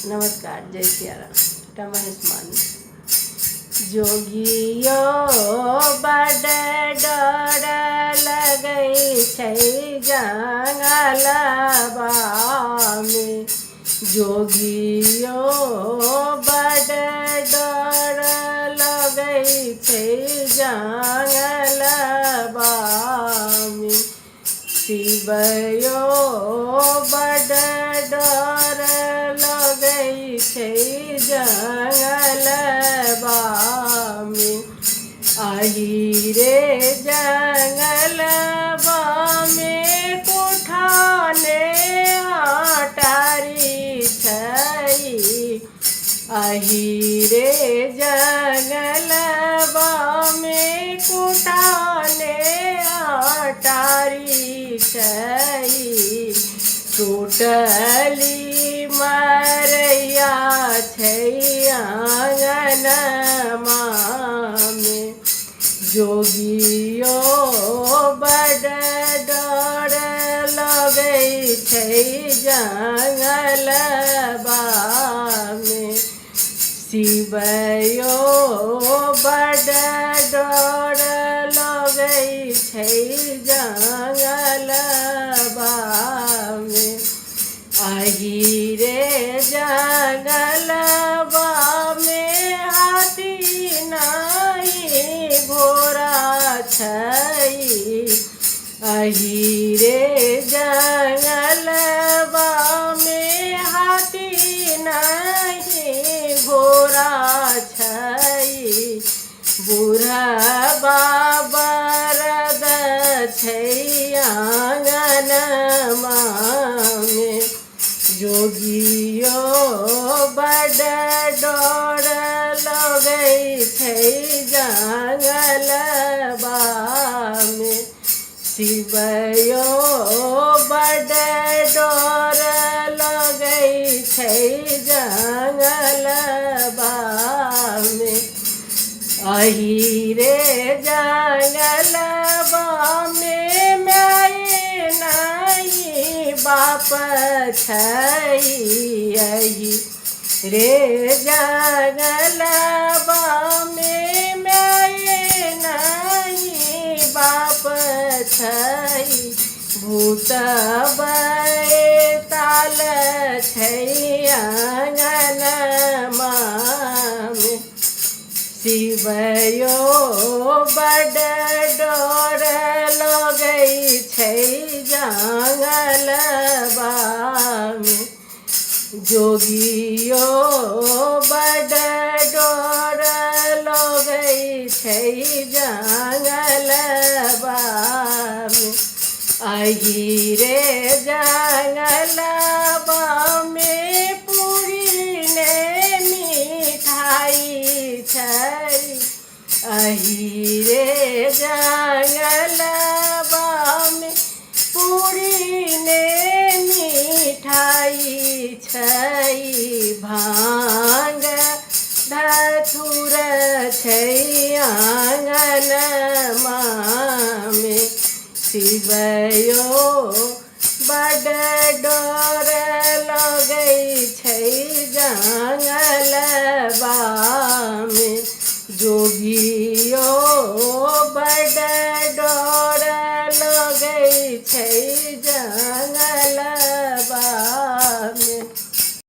नमस्कार, जय सियाराम। बेटा महेश मानी। जोगियो बड डर लगै छै जंगलबा में। जोगियो बड डर लगै छै जंगलबा में। शिवयो बड डर लगै छै जंगलबा में। आही रे जंगलबा में कुठाने अटारी छै। आही रे जंगलबा में कुठाने अटारी छै। टोटली मरैया छै आंगनमा में। जोगियो बड डर लगै छै जंगलबा में। शिवयो बड डर लगै छै जंगलबा में। आही रे जंगलबा में हाथी नहीं घोड़ा छै। आही रे जंगलबा में हाथी नहीं घोड़ा छै। बुढ़बा बरद छै आंगनमा में। जोगियो बड डर लगै छै जंगलबा में। शिवयो बड डर लगै छै जंगलबा में। आही रे जंगलबा में माय नहीं बाप छै। आही रे जंगलबा में माय नहीं बाप छै। भूत बैताल छै आंगनमा में। शिवयो बड डर लगै छै जंगलबा में। जोगियो बड डर लगै छै जंगलबा में। आही रे जंगलबा में पूरी ने मिठाई छै। आही रे जंगलबा में पूरी ने मिठाई छै। भांग धतूर छै आंगनमा में। शिवयो बड डर लगै छै जंगल